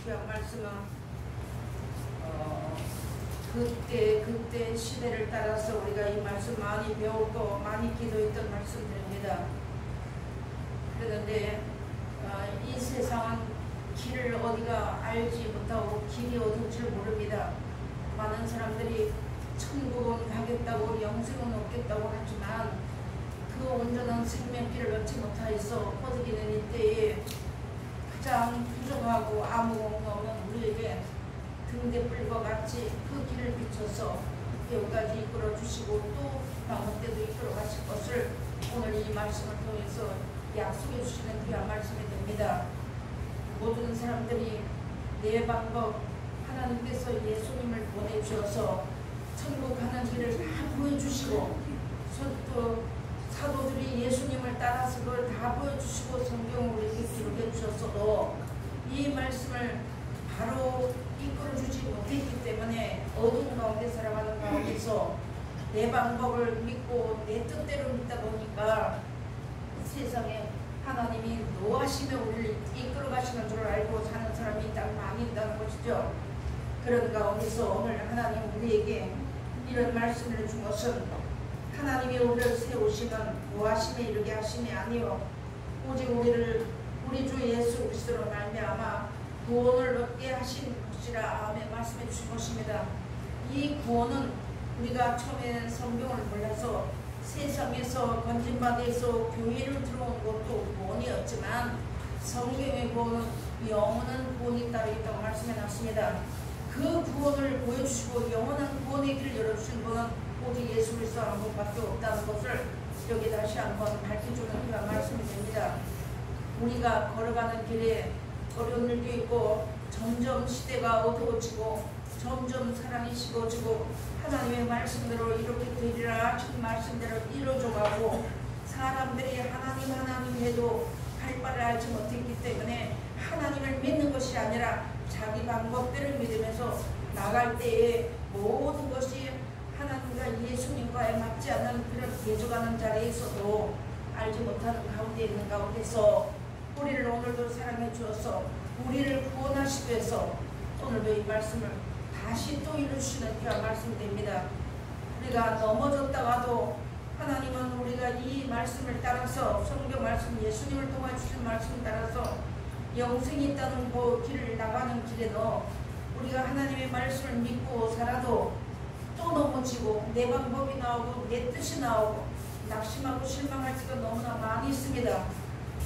귀한 말씀은 그때 시대를 따라서 우리가 이 말씀 많이 배우고 많이 기도했던 말씀들입니다. 그런데 이 세상은 길을 어디가 알지 못하고 길이 어딘지를 모릅니다. 많은 사람들이 천국은 가겠다고 영생은 얻겠다고 하지만 그 온전한 생명길을 얻지 못하여서 허덕이는 이때에 가장 부족하고 아무것도 없는 우리에게 등대불과 같이 그 길을 비춰서 여기까지 이끌어 주시고 또 다음 때도 이끌어 가실 것을 오늘 이 말씀을 통해서 약속해 주시는 귀한 말씀이 됩니다. 모든 사람들이 내 방법 하나님께서 예수님을 보내주셔서 천국 가는 길을 다 보여주시고 또 사도들이 예수님을 따라서 그걸 다 보여주시고 성경을 우리에게 기록해 주셨어도 이 말씀을 바로 이끌어주지 못했기 때문에 어두운 가운데 살아가는 가운데서 내 방법을 믿고 내 뜻대로 믿다 보니까 세상에 하나님이 노하시며 우리를 이끌어 가시는 줄 알고 사는 사람이 딱 많이 있다는 것이죠. 그런 가운데서 오늘 하나님 우리에게 이런 말씀을 준 것은 하나님이 우리를 세우시는 노하심에 이르게 하심이 아니요 오직 우리를 우리 주 예수 그리스도로 말미암아 구원을 얻게 하신 것이라 아멘 말씀해 주신 것입니다. 이 구원은 우리가 처음에 성경을 몰라서 세상에서 건진받아서 교회를 들어온 것도 구원이었지만 성경의 구원은 영원한 구원이 따로 있다고 말씀해 놨습니다. 그 구원을 보여주시고 영원한 구원의 길을 열어주신 분은 오직 예수 그리스도 한 분밖에 없다는 것을 여기 다시 한번 밝혀주는 그런 말씀이 됩니다. 우리가 걸어가는 길에 어려운 일도 있고 점점 시대가 어두워지고 점점 사랑이 식어지고 하나님의 말씀대로 이렇게 되리라 하신 말씀대로 이루어져가고 사람들이 하나님 해도 할 바를 알지 못했기 때문에 하나님을 믿는 것이 아니라 자기 방법대로 믿으면서 나갈 때에 모든 것이 하나님과 예수님과에 맞지 않는 그런 대적하는 자리에 있어도 알지 못하는 가운데 있는 가운데서 우리를 오늘도 사랑해 주어서 우리를 구원하시기 위해서 오늘도 이 말씀을 다시 또 이루시는 귀한 말씀이 됩니다. 우리가 넘어졌다가도 하나님은 우리가 이 말씀을 따라서 성경 말씀 예수님을 통해 주신 말씀을 따라서 영생이 있다는 그 길을 나가는 길에는 우리가 하나님의 말씀을 믿고 살아도 또 넘어지고 내 방법이 나오고 내 뜻이 나오고 낙심하고 실망할 때가 너무나 많이 있습니다.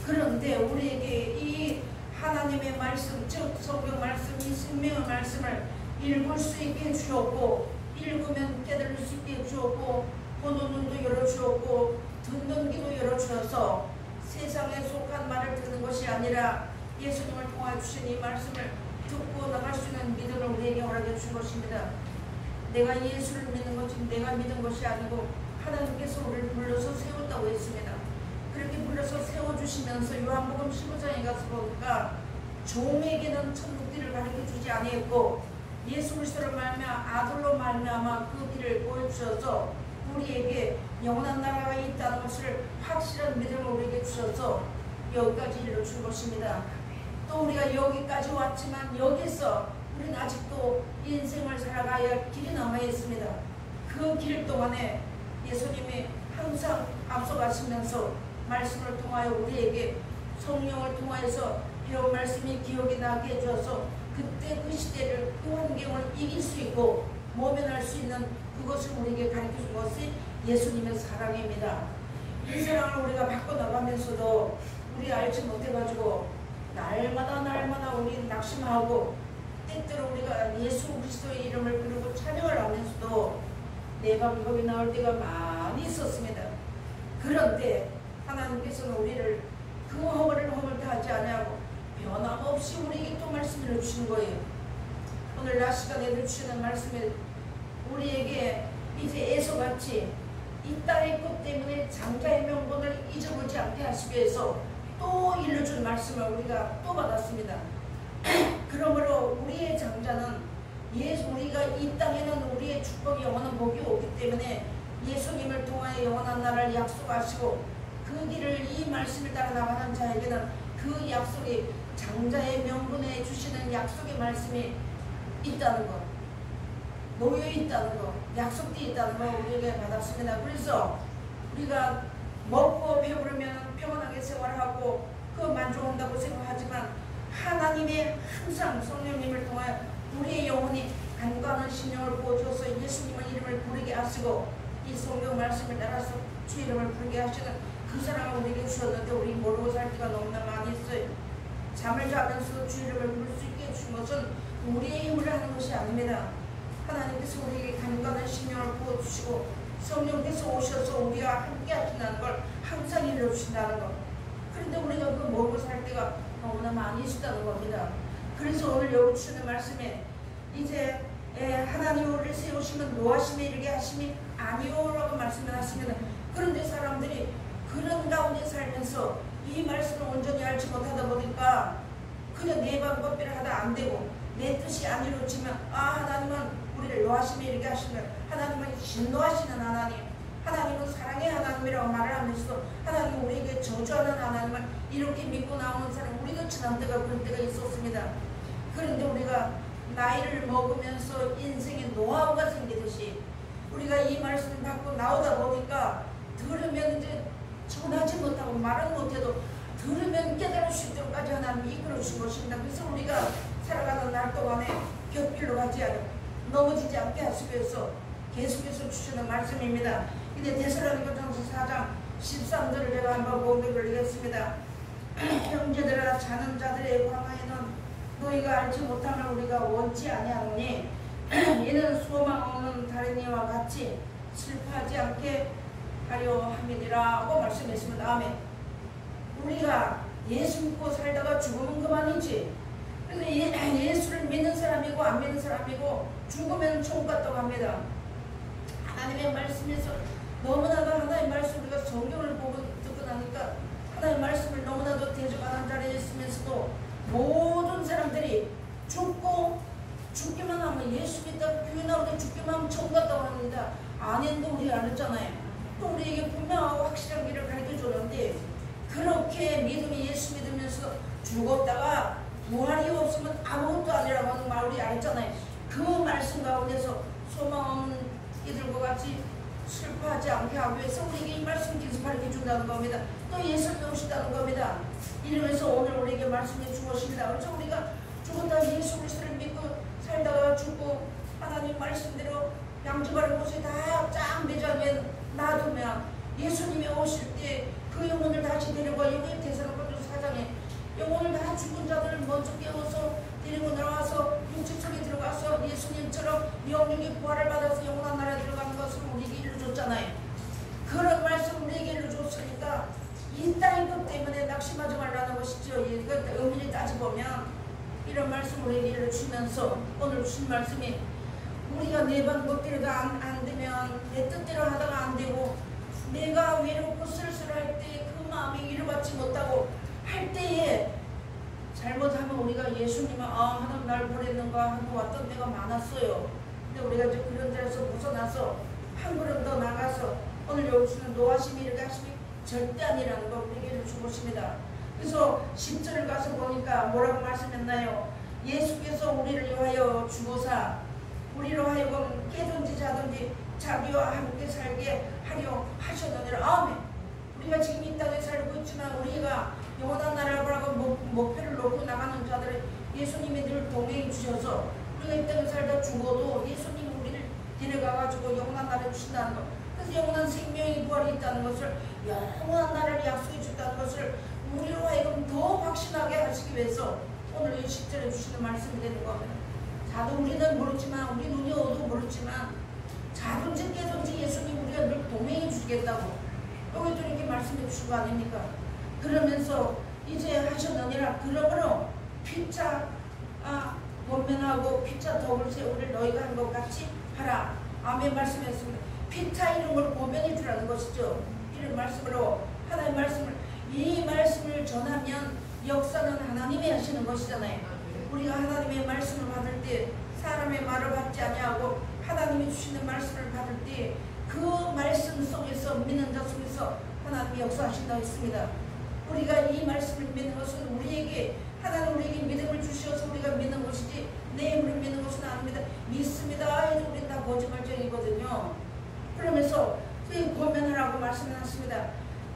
그런데 우리에게 이 하나님의 말씀 즉 성경 말씀 이 생명의 말씀을 읽을 수 있게 해주었고 읽으면 깨달을 수 있게 해주었고 보는 눈도 열어주었고 듣는 귀도 열어주어서 세상에 속한 말을 듣는 것이 아니라 예수님을 통해 주신 이 말씀을 듣고 나갈 수 있는 믿음을 우리에게 허락해 주신 것입니다. 내가 예수를 믿는 것이 내가 믿은 것이 아니고 하나님께서 우리를 불러서 세웠다고 했습니다. 그렇게 불러서 세워주시면서 요한복음 15장에 가서 보니까 종에게는 천국길을 가르쳐주지 아니했고 예수 그리스도로 말미암아 아들로 말미암아 그 길을 보여주셔서 우리에게 영원한 나라가 있다는 것을 확실한 믿음을 우리에게 주셔서 여기까지 이루어준 것입니다. 또 우리가 여기까지 왔지만 여기서 우리는 아직도 인생을 살아가야 길이 남아있습니다. 그 길 동안에 예수님이 항상 앞서가시면서 말씀을 통하여 우리에게 성령을 통하여서 배운 말씀이 기억이 나게 해줘서 그때 그 시대를 그 환경을 이길 수 있고 모면할 수 있는 그것을 우리에게 가르쳐준 것이 예수님의 사랑입니다. 이 사랑을 우리가 바꿔나가면서도 우리 알지 못해가지고 날마다 우리 낙심하고 때때로 우리가 예수 그리스도의 이름을 부르고 찬양을 하면서도 내 방법이 나올 때가 많이 있었습니다. 그런데 하나님께서는 우리를 그 허물을 허물다하지 않냐고 변함없이 우리에게 또 말씀을 주시는 거예요. 오늘 낮 시간에 주시는 말씀에 우리에게 이제 에서같이 이 딸의 것 때문에 장자의 명분을 잊어보지 않게 하시기 위해서 또 일러준 말씀을 우리가 또 받았습니다. 그러므로 우리의 장자는 우리가 이 땅에는 우리의 축복이 영원한 복이 오기 때문에 예수님을 통하여 영원한 나라를 약속하시고 그 길을 이 말씀을 따라 나가는 자에게는 그 약속이 장자의 명분에 주시는 약속의 말씀이 있다는 것, 놓여 있다는 것, 약속되어 있다는 것 우리에게 받았습니다. 그래서 우리가 먹고 배부르면 평안하게 생활하고 그 만족한다고 생각하지만 하나님의 항상 성령님을 통하여 우리의 영혼이 간과하는 심령을 부어주어서 예수님의 이름을 부르게 하시고 이 성경 말씀을 따라서 주 이름을 부르게 하시는 그 사랑을 우리에게 주셨는데 우리 모르고 살 때가 너무나 많이 있어요. 잠을 자면서도 주 이름을 부를 수 있게 해준 것은 우리의 힘을 하는 것이 아닙니다. 하나님께서 우리에게 간과하는 심령을 부어주시고 성령께서 오셔서 우리와 함께 하신다는 걸 항상 이루어주신다는 것. 그런데 우리가 그 모르고 살 때가 너무나 많이 있다는 겁니다. 그래서 오늘 여기 주시는 말씀에 이제 하나님 우리를 세우시면 노하심에 이르게 하심이 아니오라고 말씀을 하시면 그런데 사람들이 그런 가운데 살면서 이 말씀을 온전히 알지 못하다 보니까 그냥 내 방법대로 하다 안 되고 내 뜻이 안 이루어지면 하나님은 우리를 노하심에 이르게 하시면 하나님은 진노하시는 하나님, 하나님은 사랑의 하나님이라고 말을 하면서 하나님은 우리에게 저주하는 하나님을 이렇게 믿고 나오는 사람 우리도 지난 때가 그런 때가 있었습니다. 그런데 우리가 나이를 먹으면서 인생에 노하우가 생기듯이 우리가 이 말씀을 받고 나오다 보니까 들으면 이제 전하지 못하고 말은 못해도 들으면 깨달을 수 있도록까지 하나님이 이끌어준 것입니다. 그래서 우리가 살아가는 날 동안에 곁길로 가지 않고 넘어지지 않게 하시기 위해서 계속해서 주시는 말씀입니다. 근데 데살로니가전서 4장 13절을 제가 한번 봉독하겠습니다. 형제들아 자는 자들의 광야에는 너희가 알지 못함을 우리가 원치 아니하노니 이는 소망 없는 다른 이와 같이 슬퍼하지 않게 하려 함이니라고 말씀했습니다. 아멘. 우리가 예수 믿고 살다가 죽으면 그만이지. 근데 예수를 믿는 사람이고 안 믿는 사람이고 죽으면 천국 갔다고 합니다. 하나님의 말씀에서 너무나도 하나님의 말씀 우리가 성경을 보고 듣고 나니까 하나님의 말씀을 너무나도 대적하는 자리에 있으면서도 모든 사람들이 죽기만 하면 예수 믿다 교회 나오는데 죽기만 하면 천국 갔다고 합니다. 아닌데 우리 알았잖아요. 또 우리에게 분명하고 확실한 길을 가르쳐 줬는데 그렇게 믿음이 예수 믿으면서 죽었다가 부활이 없으면 아무것도 아니라고 하는 말 우리 알았잖아요. 그 말씀 가운데서 소망 없는 이들과 같이 슬퍼하지 않게 하기 위해서 우리에게 이 말씀 계속 가르쳐 준다는 겁니다. 또 예수를 오신다는 겁니다. 이러면서 오늘 우리에게 말씀해 주었습니다. 그래서 우리가 죽었다 예수 그리스도를 믿고 살다가 죽고 하나님 말씀대로 양지바른 곳에 다 쫙 매장에 놔두면 예수님이 오실 때 그 영혼을 다시 데려가 여기 데살로니가전서 4장에 영혼을 다 죽은 자들을 먼저 깨워서 데리고 나와서 육체 속에 들어가서 예수님처럼 영육의 부활을 받아서 영원한 나라에 들어가는 것을 우리에게 일러줬잖아요. 그런 말씀 우리에게 일러줬으니까 이 땅의 것 때문에 낙심하지 말라는 것이죠. 그 의미를 따져보면 이런 말씀 우리에게 일러주면서 오늘 주신 말씀이 우리가 내 방법대로 안 되면 내 뜻대로 하다가 안 되고 내가 외롭고 쓸쓸할 때 그 마음이 위로받지 못하고 할 때에 잘못하면 우리가 예수님은 하나님 날 버렸는가 하고 왔던 때가 많았어요. 근데 우리가 이제 그런 데서 벗어나서 한 걸음 더 나가서 오늘 여기서는 노하심이 이렇게 하심이 절대 아니라는 걸 우리에게 주고 있습니다. 그래서 10절을 가서 보니까 뭐라고 말씀했나요? 예수께서 우리를 위하여 주고사 우리로 하여금 깨든지 자든지 자기와 함께 살게 하려 하셨느니라. 아멘. 우리가 지금 이 땅에 살고 있지만 우리가 영원한 나라라고 목표를 놓고 나가는 자들을 예수님이 늘 동행해 주셔서 우리가 이 땅에 살다 죽어도 예수님이 우리를 데려가가지고 영원한 나라를 주신다는 것. 그래서 영원한 생명의 부활이 있다는 것을 영원한 나라를 약속해 준다는 것을 우리로 하여금 더 확신하게 하시기 위해서 오늘 이 10절에 주시는 말씀이 되는 겁니다. 자도 우리는 모르지만 우리 눈이 어두워 모르지만 자든지 깨든지 예수님 우리가 늘 동행해 주시겠다고 여기 또 이렇게 말씀해 주신 거 아닙니까? 그러면서 이제 하셨느니라. 그러므로 피차 권면하고 피차 덕을 세우를 너희가 한 것 같이 하라. 아멘 말씀했습니다. 피차 이런 걸 고면해 주라는 것이죠. 이런 말씀으로 하나님의 말씀을 이 말씀을 전하면 역사는 하나님이 하시는 것이잖아요. 우리가 하나님의 말씀을 받을 때 사람의 말을 받지 아니하고 하나님이 주시는 말씀을 받을 때 그 말씀 속에서 믿는 자 속에서 하나님이 역사하신다고 했습니다. 우리가 이 말씀을 믿는 것은 우리에게 하나님 우리에게 믿음을 주셔서 우리가 믿는 것이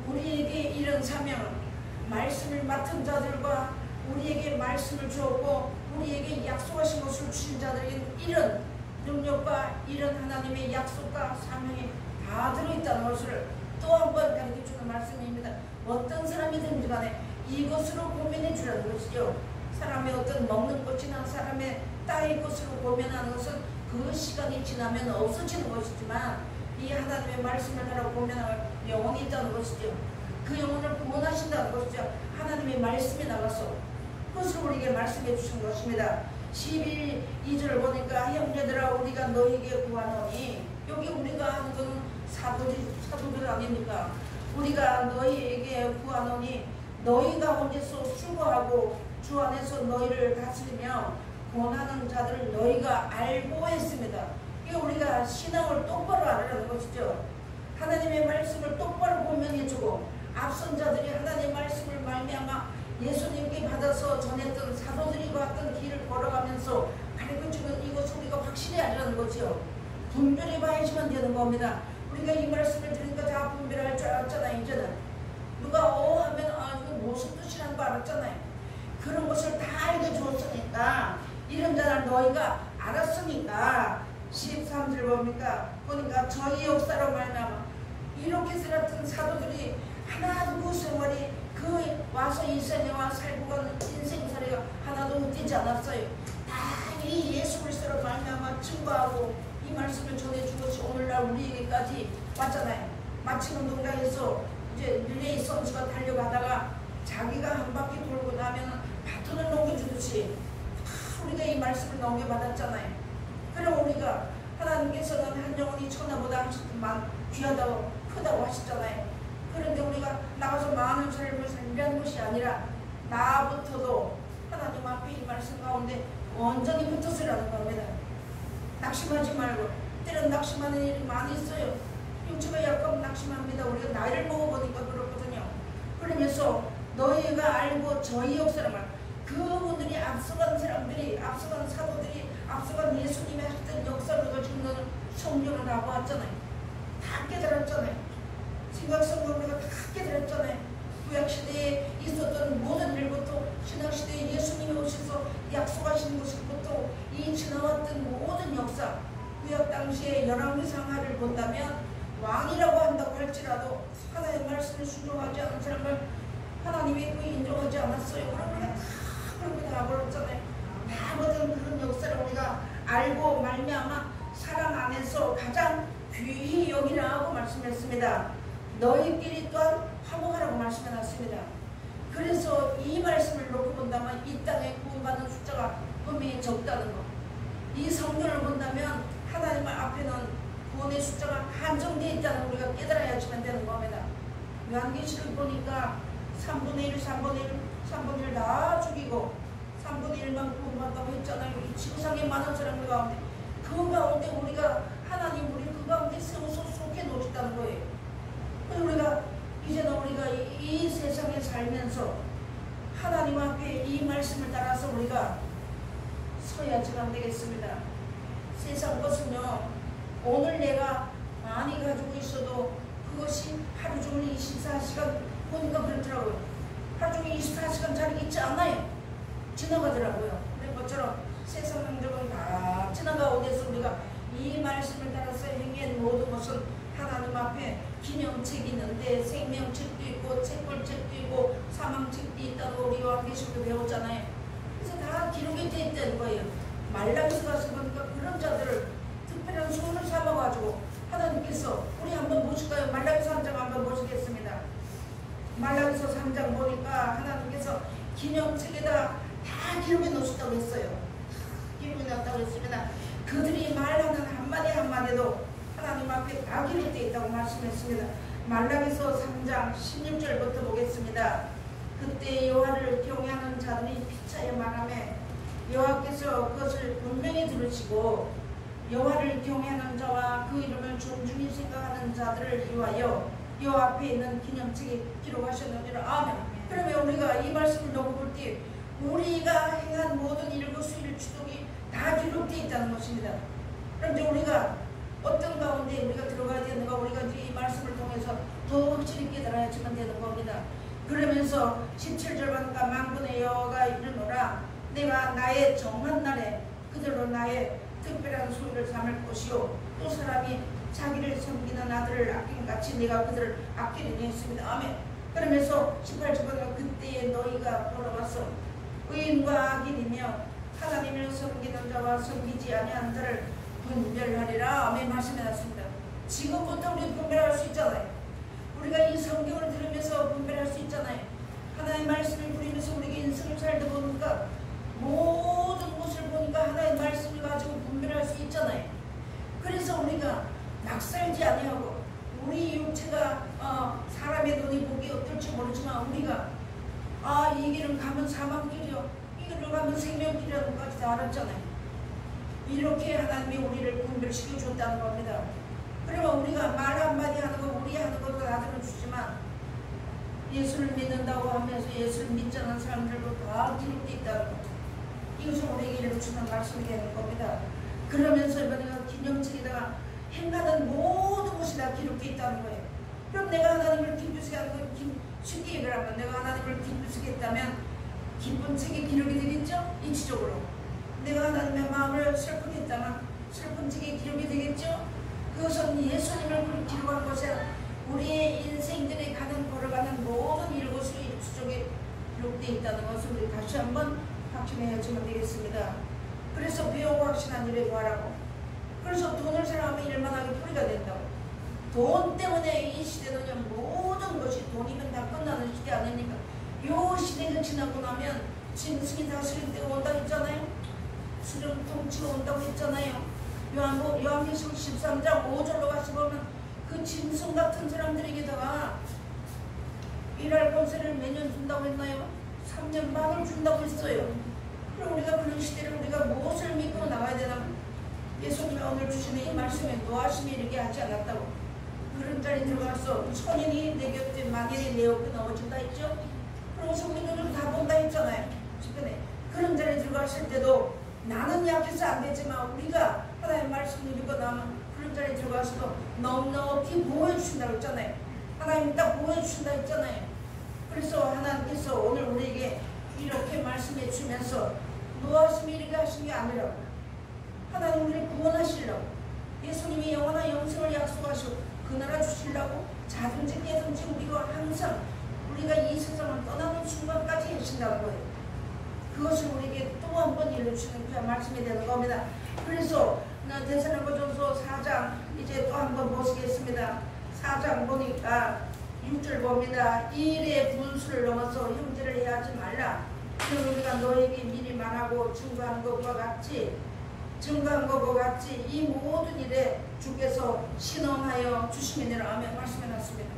우리에게 이런 사명, 말씀을 맡은 자들과 우리에게 말씀을 주었고 우리에게 약속하신 것을 주신 자들에게 이런 능력과 이런 하나님의 약속과 사명이 다 들어있다는 것을 또 한 번 가르쳐주는 말씀입니다. 어떤 사람이든지 간에 이것으로 고민해 주라는 것이죠. 사람의 어떤 먹는 것이나 사람의 땅의 것으로 고민하는 것은 그 시간이 지나면 없어지는 것이지만 이 하나님의 말씀을 하라고 고민하면 영혼이 있다는 것이죠. 그 영혼을 구원하신다는 것이죠. 하나님의 말씀이 나가서 그것을 우리에게 말씀해 주신 것입니다. 12절을 보니까 형제들아 우리가 너희에게 구하노니, 여기 우리가 하는 것은 사도들 아닙니까? 우리가 너희에게 구하노니 너희 가운데서 수고하고 주 안에서 너희를 다스리며 권하는 자들을 너희가 알고 했습니다. 이게 우리가 신앙을 똑바로 알아라는 것이죠. 하나님의 말씀을 똑바로 고면해주고 앞선 자들이 하나님의 말씀을 말미암아 예수님께 받아서 전했던 사도들이 갔던 길을 걸어가면서 가르쳐주는 이것을 우리가 확실히 알아라는 거죠. 분별해 봐야지만 되는 겁니다. 우리가 이 말씀을 들으니까 다 분별할 줄 알았잖아요. 이제는 누가 하면 이거 무슨 뜻이라는 거 알았잖아요. 그런 것을 다 알려주었으니까 이런 자를 너희가 알았으니까 13절 보니까 저희 역사로 말미암아 이렇게 살았던 사도들이 하나도 그 생활이 그 와서 이 세상에와 살고 가는 인생살이가 하나도 헛되지 않았어요. 다 이 예수 그리스도로 말미암아 증거하고 이 말씀을 전해준 것이 오늘날 우리에게까지 왔잖아요. 마침 운동장에서 이제 릴레이 선수가 달려가다가 자기가 한 바퀴 돌고 나면 바톤을 넘겨주듯이 우리가 이 말씀을 넘겨받았잖아요. 그럼 우리가 하나님께서는 한 영혼이 천하보다 귀하다고 크다고 하셨잖아요. 그런데 우리가 나가서 많은 삶을 살리라는 것이 아니라 나부터도 하나님 앞에 이 말씀 가운데 온전히 붙어서라는 겁니다. 낙심하지 말고, 때론 낙심하는 일이 많이 있어요. 육체가 약하면 낙심합니다. 우리가 나이를 먹어보니까 그렇거든요. 그러면서 너희가 알고 저희 역사를 말, 그분들이 앞서간 사람들이, 앞서간 사도들이, 앞서간 예수님이 하셨던 역사를 가지고 성경을 다 보았잖아요. 다 깨달았잖아요. 생각성경 우리가 다 깨달았잖아요. 구약시대에 있었던 모든 일부터 신약시대에 예수님이 오셔서 약속하신 것부터 이 지나왔던 모든 역사, 구약 당시에 열왕기상하를 본다면 왕이라고 한다고 할지라도 하나님의 말씀을 순종하지 않은 사람을 하나님이 그 인정하지 않았어요. 그럼 우리가 다 그렇게 다 버렸잖아요. 다 버린 그런 역사를 우리가 알고 말미암아 사랑 안에서 가장 귀히 여기라고 말씀했습니다. 너희끼리 또한 화목하라고 말씀해놨습니다. 그래서 이 말씀을 놓고 본다면 이 땅에 구원받는 숫자가 분명히 적다는 것, 이 성경을 본다면 하나님 앞에는 구원의 숫자가 한정되어 있다는 우리가 깨달아야지만 되는 겁니다. 요한계시를 보니까 3분의 1, 3분의 1, 3분의 1 다 죽이고 3분의 1만 구원받다고 했잖아요. 이 지구상의 많은 사람들 가운데 그 가운데 우리가 하나님 우리 그 가운데 세워서 속해 놓으셨다는 거예요. 그래서 우리가 이제는 우리가 이 세상에 살면서 하나님 앞에 이 말씀을 따라서 우리가 서야지만 되겠습니다. 세상 것은요, 오늘 내가 많이 가지고 있어도 그것이 하루 종일 24시간 보니까 그렇더라고요. 하루 종일 24시간짜리 있지 않아요. 지나가더라고요. 그런 것처럼 세상 행적은 다 지나가오면서 우리가 이 말씀을 따라서 행한 모든 것은 하나님 앞에 기념책이 있는데 생명책도 있고 책벌책도 있고 사망책도 있다고 우리 요한계시록에 배웠잖아요. 그래서 다 기록이 되어 있다는 거예요. 말라기서 가서 보니까 그런 자들을 특별한 손을 삼아가지고 하나님께서 우리 한번 보실까요? 말라기서 3장 한번 보시겠습니다. 말라기서 3장 보니까 하나님께서 기념책에다 다 기록해 놓으셨다고 했어요. 기록해 놨다고 했습니다. 그들이 말하는 한마디 한마디도 하나님 앞에 다 기록되어 있다고 말씀했습니다. 말라기서 3장 16절부터 보겠습니다. 그때 여호와를 경외하는 자들이 피차에 말하매 여호와께서 그것을 분명히 들으시고 여호와를 경외하는 자와 그 이름을 존중히 생각하는 자들을 위하여 여호와 앞에 있는 기념책에 기록하셨느니라. 아멘. 그러면 우리가 이 말씀을 놓고 볼 때 우리가 행한 모든 일거수일 추동이 다 기록되어 있다는 것입니다. 그런데 우리가 어떤 가운데 우리가 들어가야 되는가, 우리가 이 말씀을 통해서 더 확실히 깨달아야지만 되는 겁니다. 그러면서 17절반과 만군의 여호와가 이르노라 내가 나의 정한 날에 그들로 나의 특별한 소유를 삼을 것이요 또 사람이 자기를 섬기는 아들을 아낌같이 내가 그들을 아끼리니 했습니다. 아멘. 그러면서 18절은 그때에 너희가 돌아와서 의인과 악인이며 하나님을 섬기는 자와 섬기지 아니하는 자를 분별하리라. 아멘. 말씀해놨습니다. 지금부터 우리 분별할 수 있잖아요. 우리가 이 성경을 들으면서 분별할 수 있잖아요. 하나님의 말씀을 부리면서 우리가 인생을 살다 보니까 모든 것을 보니까 하나님의 말씀을 가지고 분별할 수 있잖아요. 그래서 우리가 막 살지 아니하고 우리 육체가 사람의 눈이 보기 어떨지 모르지만 우리가 이 길은 가면 사망길이요 이 길로 가면 생명길이라는 것까지 다 알았잖아요. 이렇게 하나님이 우리를 분별시켜 줬다는 겁니다. 그러면 우리가 말 한마디 하는 거 우리 하는 것도 다 들어주지만 예수를 믿는다고 하면서 예수를 믿지 않는 사람들도 다 기록되어 있다는 거. 이것은 우리에게 이루어주는 말씀이 되는 겁니다. 그러면서 이번에 기념책에다가 행하는 모든 것이 다 기록되어 있다는 거예요. 그럼 내가 하나님을 기쁘시게 하는 건 쉽게 얘기하면 내가 하나님을 기쁘시게 했다면 기쁜 책에 기록이 되겠죠? 이치적으로. 내가 하나님의 마음을 슬프게 했다면 슬픈 책에 기록이 되겠죠? 그것은 예수님을 기록한 것은 우리의 인생들에 걸어가는 모든 일것이 일치적에 기록되어 있다는 것을 우리 다시 한번 확신해야지만 되겠습니다. 그래서 배우고 확신한 일에 구하라고. 그래서 돈을 사랑하면 일만하게 풀이가 된다고. 돈 때문에 이 시대는 모든 것이 돈이면 다 끝나는 시대 아닙니까? 요 시대가 지나고 나면 짐승이 다스릴 때가 온다고 했잖아요. 수령 통치가 온다고 했잖아요. 요한계시록 13장 5절로 가서 보면 그 짐승 같은 사람들에게다가 일할 권세를 매년 준다고 했나요? 3년 반을 준다고 했어요. 그럼 우리가 그런 시대를 우리가 무엇을 믿고 나가야 되나? 예수님이 오늘 주시는 이 말씀에 노하심이 이렇게 하지 않았다고. 그런 자리 들어가서 천인이 내 곁에 만일이 내 옆에 넘어진다 했죠? 그러고서 우리 눈을 다 본다 했잖아요. 주변에. 그런 자리 들어갔을 때도 나는 약해서 안 되지만 우리가 하나님의 말씀을 읽고 나면 그런 자리에 들어가서도 넉넉히 보호해 주신다고 했잖아요. 하나님 딱 보호해 주신다 했잖아요. 그래서 하나님께서 오늘 우리에게 이렇게 말씀해 주면서 노하심이 이렇게 하신 게 아니라고. 하나님 우리를 구원하시려고. 예수님이 영원한 영생을 약속하시고 그 나라 주시려고 자든지 깨든지 우리가 항상 우리가 이 세상을 떠나는 순간까지 하신다는 거예요. 그것을 우리에게 또 한 번 일러주시는 그 말씀이 되는 겁니다. 그래서 데살로니가전서 4장 이제 또 한 번 보시겠습니다. 4장 보니까 6절 봅니다. 이 일의 분수를 넘어서 형제를 해하지 말라. 그럼 우리가 너에게 미리 말하고 증거한 것과 같이 이 모든 일에 주께서 신원하여 주시면이라 하며 말씀해놨습니다.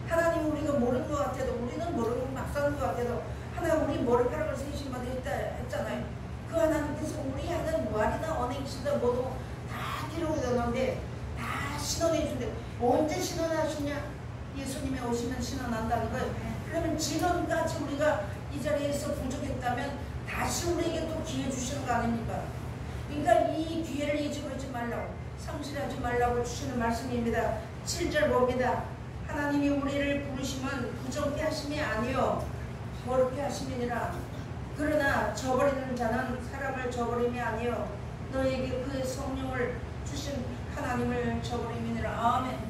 하나님 우리가 모르는 것 같아도 우리는 모르는 막 사는 것 같아도 하나님 우리 머리카락을 세신마다 했잖아요. 그 하나님께서 우리 하는 말이나 언행시나 모두 다 기록이 되는데 다 신원해 준대. 언제 신원하시냐? 예수님이 오시면 신원한다는 거예요. 그러면 지금까지 우리가 이 자리에서 부족했다면 다시 우리에게 또 기회 주시는 거 아닙니까? 그러니까 이 기회를 잊어버리지 말라고 상실하지 말라고 주시는 말씀입니다. 7절 봅니다. 하나님이 우리를 부르시면 부정케 하심이 아니요 거룩케 하심이니라. 그러나 저버리는 자는 사람을 저버림이 아니요 너에게 그의 성령을 주신 하나님을 저버림이니라. 아멘.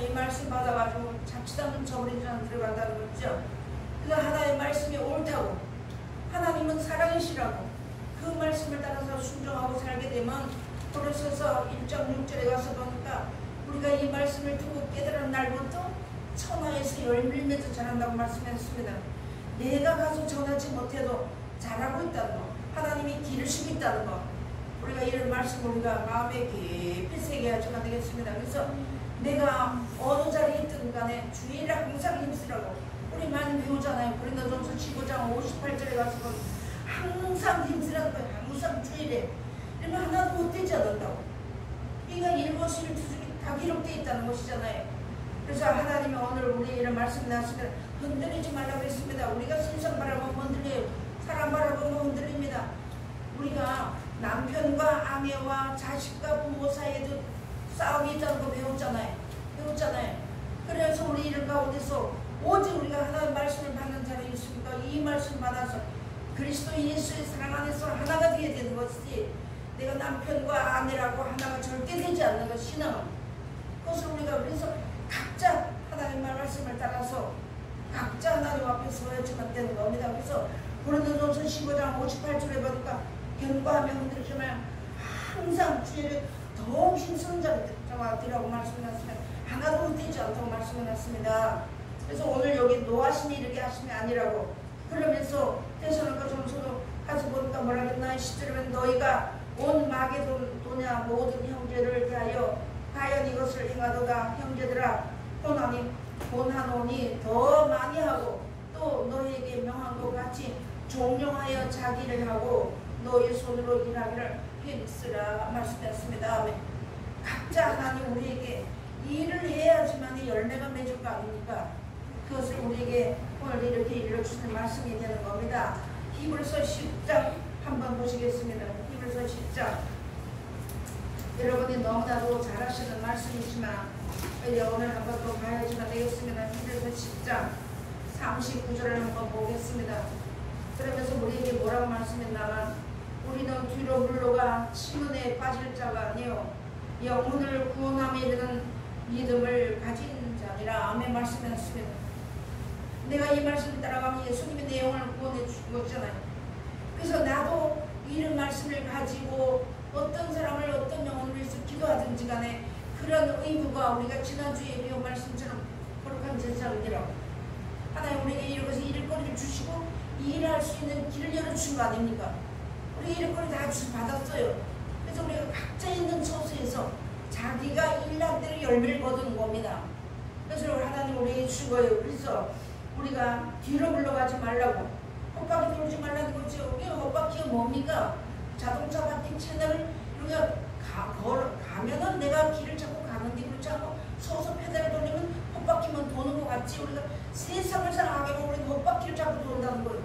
이 말씀 받아가지고 자칫하면 저버리는 자는 들어간다는 거죠. 그러니까 하나님의 말씀이 옳다고 하나님은 사랑이시라고 그 말씀을 따라서 순종하고 살게 되면 고린도서 1장 6절에 가서 보니까 우리가 이 말씀을 두고 깨달은 날부터 천하에서 열매를 맺어 자란다고 말씀했습니다. 내가 가서 전하지 못해도 잘하고 있다는 거, 하나님이 기르시고 있다는 거, 우리가 이런 말씀 우리가 마음에 깊이 새겨야지만 되겠습니다. 그래서 내가 어느 자리에 있든 간에 주의를 항상 힘쓰라고 우리 많이 배우잖아요. 고린도전서 15장 58절에 가서 항상 힘쓰라는 거예요. 항상 주의를. 이러면 하나도 못되지 않는다고. 그러니까 일거수일투족이 다 기록되어 있다는 것이잖아요. 그래서 하나님이 오늘 우리 이런 말씀 나시면 흔들리지 말라고 했습니다. 우리가 세상 바라보면 흔들려요. 사람 바라보면 흔들립니다. 우리가 남편과 아내와 자식과 부모 사이에도 싸움이 있다는 거 배웠잖아요. 그래서 우리 이런 가운데서 오직 우리가 하나님의 말씀을 받는 자로 있습니까? 이 말씀 받아서 그리스도 예수의 사랑 안에서 하나가 되어야 되는 것이지, 내가 남편과 아내라고 하나가 절대 되지 않는 것, 신앙은. 그것을 우리가 그래서 각자 하나님의 말씀을 따라서 각자 하나님 앞에 서야지만 되는 겁니다. 그래서 고린도전서 15장 58절에 보니까 견고하며 흔들리지만 항상 주의를 더욱 힘쓰는 자가 되라고 말씀해놨으면 하나도 헛되지 않다고 말씀해놨습니다. 그래서 오늘 여기 노하심이 이르게 하심이 아니라고, 그러면서 데살로니가전서도 가서 보니까 뭐라 그랬나, 10절에 너희가 온 마게도냐 모든 형제를 대하여 과연 이것을 행하도다. 형제들아 고난하노니 더 많이 하고 또 너희에게 명한 것 같이 종용하여 자기를 하고 너희 손으로 일하기를 힘쓰라 말씀했습니다. 아멘. 각자 하나님 우리에게 일을 해야지만 열매가 맺을 거 아닙니까? 그것을 우리에게 오늘 이렇게 일러주시는 말씀이 되는 겁니다. 히브리서 10장 한번 보시겠습니다. 히브리서 10장. 여러분이 너무나도 잘 하시는 말씀이지만 이제 오늘 한번 또 봐야지만 되겠습니다. 히브리서 10장 39절을 한번 보겠습니다. 그러면서 우리에게 뭐라고 말씀했나만, 우리는 뒤로 물러가 침문에 빠질 자가 아니요 영혼을 구원함에 이르는 믿음을 가진 자니라. 아멘 말씀했습니다. 내가 이 말씀을 따라가면 예수님이 내 영혼을 구원해 주신 거잖아요. 그래서 나도 이런 말씀을 가지고 어떤 사람을 어떤 영혼을 위해서 기도하든지 간에 그런 의무가 우리가 지난주에 배운 말씀처럼 거룩한 제사장이라고 하나님 우리에게 이렇게 일거리를 주시고 일할 수 있는 길을 열어주신 거 아닙니까? 우리 일거리 다 받았어요. 그래서 우리가 각자 있는 처소에서 자기가 일한 대로 열매를 거두는 겁니다. 그래서 하나님 우리에게 주신 거예요. 그래서 우리가 뒤로 물러가지 말라고, 헛바퀴 돌지 말라는 거죠. 이게 헛바퀴가 뭡니까? 자동차 바퀴 채널을 우리가 가면은 내가 길을 잡고 가는데, 그렇지 않고 서서 페달을 돌리면 헛바퀴만 도는 것 같지. 우리가 세상을 살아가게 하면 우리는 헛바퀴를 잡고 돈다는 거예요.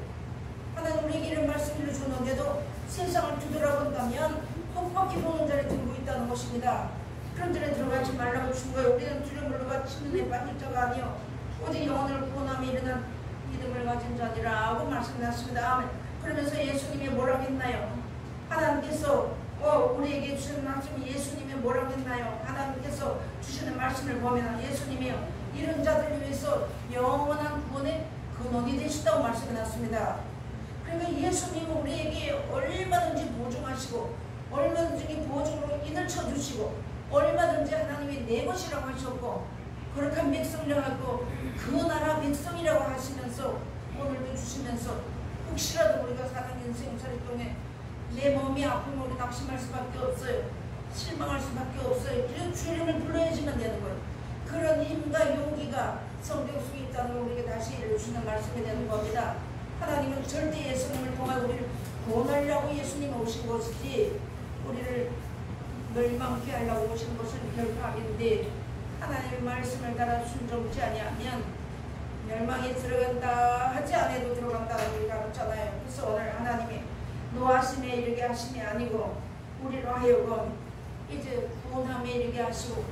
하나님 우리에게 이런 말씀을 주는데도 세상을 뒤돌아본다면 헛바퀴 도는 자리에 들고 있다는 것입니다. 그런 자리에 들어가지 말라고 준 거예요. 우리는 뒤로 물러가 침문에 빠질 자가 아니요 오직 영혼을 구원함에 이르는 믿음을 가진 자니라고 말씀하셨습니다. 아멘. 그러면서 예수님이 뭐라고 했나요? 하나님께서 우리에게 주시는 말씀이 예수님이 뭐라고 했나요? 하나님께서 주시는 말씀을 보면 예수님이요 이런 자들을 위해서 영원한 구원의 근원이 되시다고 말씀해놨습니다. 그러니까 예수님은 우리에게 얼마든지 보증하시고 얼마든지 보증으로 인을 쳐주시고 얼마든지 하나님이 내 것이라고 하셨고 거룩한 백성이라고 그 나라 백성이라고 하시면서 오늘도 주시면서 혹시라도 우리가 사는 인생살이 동에 내 몸이 아프면 우리 낙심할 수밖에 없어요. 실망할 수밖에 없어요. 그래서 주 이름을 불러야지만 되는 거예요. 그런 힘과 용기가 성경 속에 있다는 걸 우리에게 다시 일러주시는 말씀이 되는 겁니다. 하나님은 절대 예수님을 통해 우리를 구원하려고 예수님이 오신 것이지 우리를 멸망케 하려고 오신 것은 결코 아닌데, 하나님의 말씀을 따라 순종치 아니하면 멸망에 들어간다 하지 않아도 들어간다고 우리가 가르쳤잖아요. 그래서 오늘 하나님이 노하심에 이르게 하심이 아니고 우리로 하여금 이제 구원함에 이르게 하시고,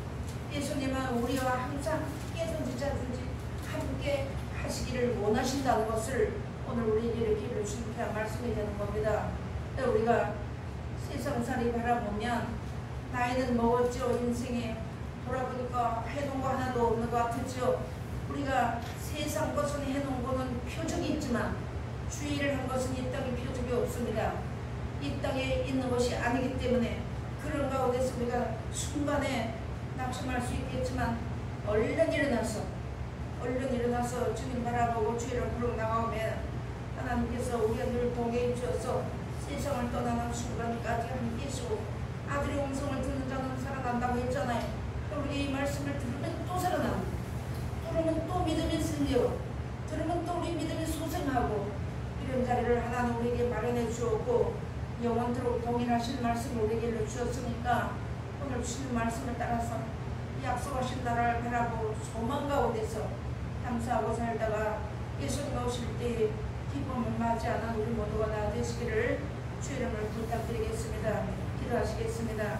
예수님은 우리와 항상 깨든지 자든지 함께 하시기를 원하신다는 것을 오늘 우리에게 이렇게 이루신 말씀이 되는 겁니다. 우리가 세상살이 바라보면 나이는 먹었죠. 인생에 돌아보니까 해놓은 거 하나도 없는 것 같았죠. 우리가 세상 것은 해놓은 거는 표적이 있지만 주의를 한 것은 이 땅에 표적이 없습니다. 이 땅에 있는 것이 아니기 때문에 그런 가운데서 우리가 순간에 낙심할 수 있겠지만 얼른 일어나서 주님 바라보고 주의를 부르고 나가오면 하나님께서 우리가 늘 동행해 주셔서 세상을 떠나는 순간까지 함께 계시고 아들의 음성을 듣는 자는 살아난다고 했잖아요. 우리 이 말씀을 들으면 또 살아나고, 들으면 또 믿음이 생겨, 들으면 또 우리 믿음이 소생하고, 이런 자리를 하나님 우리에게 마련해 주었고 영원토록 동일하신 말씀을 우리에게 일러주셨으니까 오늘 주시는 말씀을 따라서 약속하신 나라를 바라보고 소망 가운데서 감사하고 살다가 예수님 오실 때 기쁨을 맞이하는 우리 모두가 다 되시기를 주 이름을 부탁드리겠습니다. 기도하시겠습니다.